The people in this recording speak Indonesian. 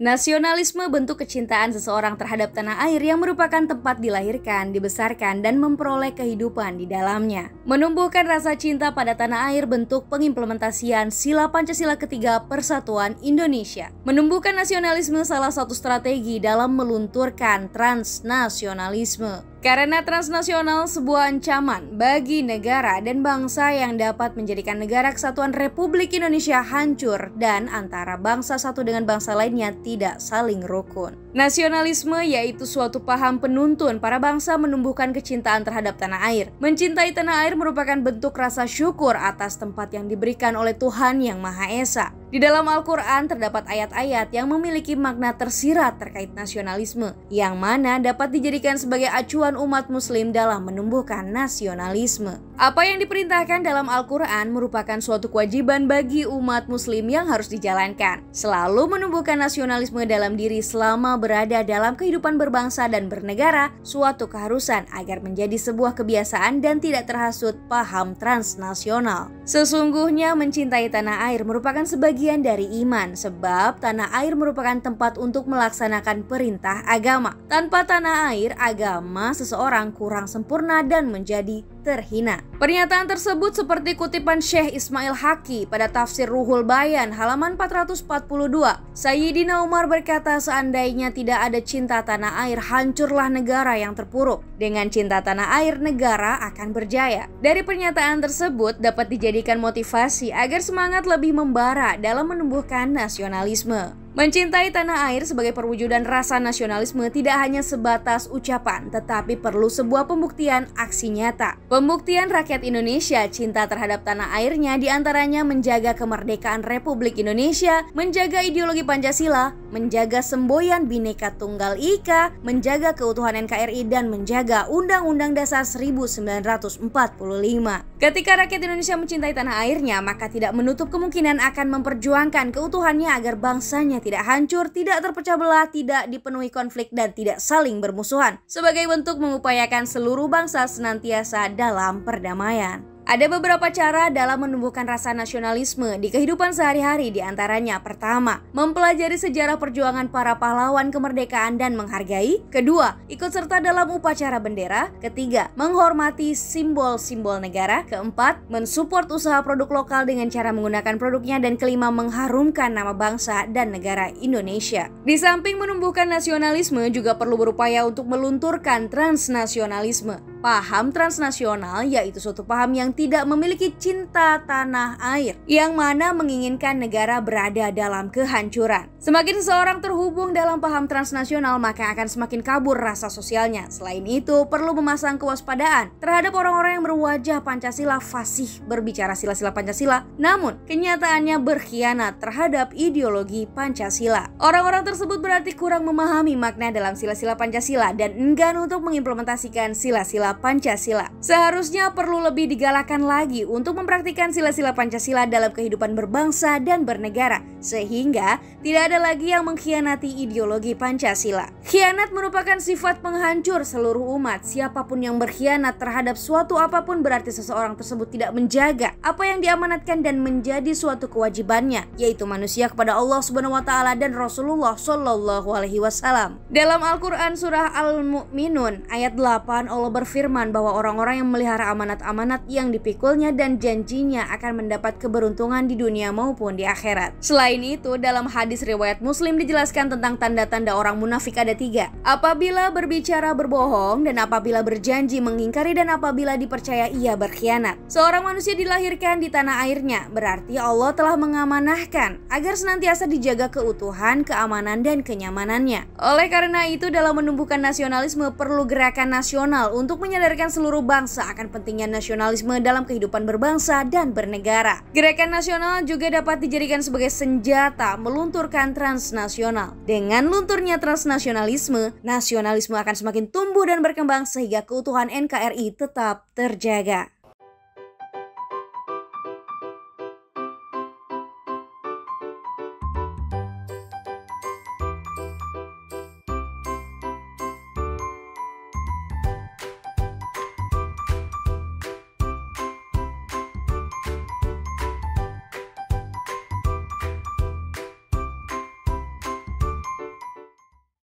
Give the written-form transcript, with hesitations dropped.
Nasionalisme bentuk kecintaan seseorang terhadap tanah air yang merupakan tempat dilahirkan, dibesarkan, dan memperoleh kehidupan di dalamnya. Menumbuhkan rasa cinta pada tanah air bentuk pengimplementasian Sila Pancasila ketiga Persatuan Indonesia. Menumbuhkan nasionalisme salah satu strategi dalam melunturkan transnasionalisme. Karena transnasional sebuah ancaman bagi negara dan bangsa yang dapat menjadikan negara kesatuan Republik Indonesia hancur dan antara bangsa satu dengan bangsa lainnya tidak saling rukun. Nasionalisme yaitu suatu paham penuntun para bangsa menumbuhkan kecintaan terhadap tanah air. Mencintai tanah air merupakan bentuk rasa syukur atas tempat yang diberikan oleh Tuhan Yang Maha Esa. Di dalam Al-Quran terdapat ayat-ayat yang memiliki makna tersirat terkait nasionalisme, yang mana dapat dijadikan sebagai acuan umat muslim dalam menumbuhkan nasionalisme. Apa yang diperintahkan dalam Al-Quran merupakan suatu kewajiban bagi umat muslim yang harus dijalankan. Selalu menumbuhkan nasionalisme dalam diri selama berada dalam kehidupan berbangsa dan bernegara, suatu keharusan agar menjadi sebuah kebiasaan dan tidak terhasut paham transnasional. Sesungguhnya mencintai tanah air merupakan bagian dari iman, sebab tanah air merupakan tempat untuk melaksanakan perintah agama. Tanpa tanah air, agama seseorang kurang sempurna dan menjadi terhina. Pernyataan tersebut seperti kutipan Syekh Ismail Haqi pada tafsir Ruhul Bayan halaman 442. Sayyidina Umar berkata, seandainya tidak ada cinta tanah air, hancurlah negara yang terpuruk. Dengan cinta tanah air, negara akan berjaya. Dari pernyataan tersebut dapat dijadikan motivasi agar semangat lebih membara dalam menumbuhkan nasionalisme. Mencintai tanah air sebagai perwujudan rasa nasionalisme tidak hanya sebatas ucapan, tetapi perlu sebuah pembuktian aksi nyata. Pembuktian rakyat Indonesia cinta terhadap tanah airnya diantaranya menjaga kemerdekaan Republik Indonesia, menjaga ideologi Pancasila, menjaga semboyan Bhinneka Tunggal Ika, menjaga keutuhan NKRI, dan menjaga Undang-Undang Dasar 1945. Ketika rakyat Indonesia mencintai tanah airnya, maka tidak menutup kemungkinan akan memperjuangkan keutuhannya agar bangsanya tidak hancur, tidak terpecah belah, tidak dipenuhi konflik, dan tidak saling bermusuhan, sebagai bentuk mengupayakan seluruh bangsa senantiasa dalam perdamaian. Ada beberapa cara dalam menumbuhkan rasa nasionalisme di kehidupan sehari-hari, diantaranya pertama, mempelajari sejarah perjuangan para pahlawan kemerdekaan dan menghargai. Kedua, ikut serta dalam upacara bendera. Ketiga, menghormati simbol-simbol negara. Keempat, mensupport usaha produk lokal dengan cara menggunakan produknya. Dan kelima, mengharumkan nama bangsa dan negara Indonesia. Di samping menumbuhkan nasionalisme, juga perlu berupaya untuk melunturkan transnasionalisme. Paham transnasional yaitu suatu paham yang tidak memiliki cinta tanah air, yang mana menginginkan negara berada dalam kehancuran. Semakin seseorang terhubung dalam paham transnasional, maka akan semakin kabur rasa sosialnya. Selain itu, perlu memasang kewaspadaan terhadap orang-orang yang berwajah Pancasila, fasih berbicara sila-sila Pancasila, namun kenyataannya berkhianat terhadap ideologi Pancasila. Orang-orang tersebut berarti kurang memahami makna dalam sila-sila Pancasila dan enggan untuk mengimplementasikan sila-sila Pancasila. Seharusnya perlu lebih digalakkan lagi untuk mempraktikkan sila-sila Pancasila dalam kehidupan berbangsa dan bernegara, sehingga tidak ada lagi yang mengkhianati ideologi Pancasila. Khianat merupakan sifat penghancur seluruh umat. Siapapun yang berkhianat terhadap suatu apapun berarti seseorang tersebut tidak menjaga apa yang diamanatkan dan menjadi suatu kewajibannya, yaitu manusia kepada Allah Subhanahu wa taala dan Rasulullah Shallallahu alaihi wasallam. Dalam Al-Qur'an surah Al-Mu'minun ayat 8, Allah berfirman bahwa orang-orang yang melihara amanat-amanat yang dipikulnya dan janjinya akan mendapat keberuntungan di dunia maupun di akhirat. Selain itu, dalam hadis riwayat Muslim dijelaskan tentang tanda-tanda orang munafik ada 3. Apabila berbicara berbohong, dan apabila berjanji mengingkari, dan apabila dipercaya ia berkhianat. Seorang manusia dilahirkan di tanah airnya, berarti Allah telah mengamanahkan agar senantiasa dijaga keutuhan, keamanan, dan kenyamanannya. Oleh karena itu, dalam menumbuhkan nasionalisme perlu gerakan nasional untuk menyadarkan seluruh bangsa akan pentingnya nasionalisme dalam kehidupan berbangsa dan bernegara. Gerakan nasional juga dapat dijadikan sebagai senjata melunturkan transnasional. Dengan lunturnya transnasionalisme, nasionalisme akan semakin tumbuh dan berkembang sehingga keutuhan NKRI tetap terjaga.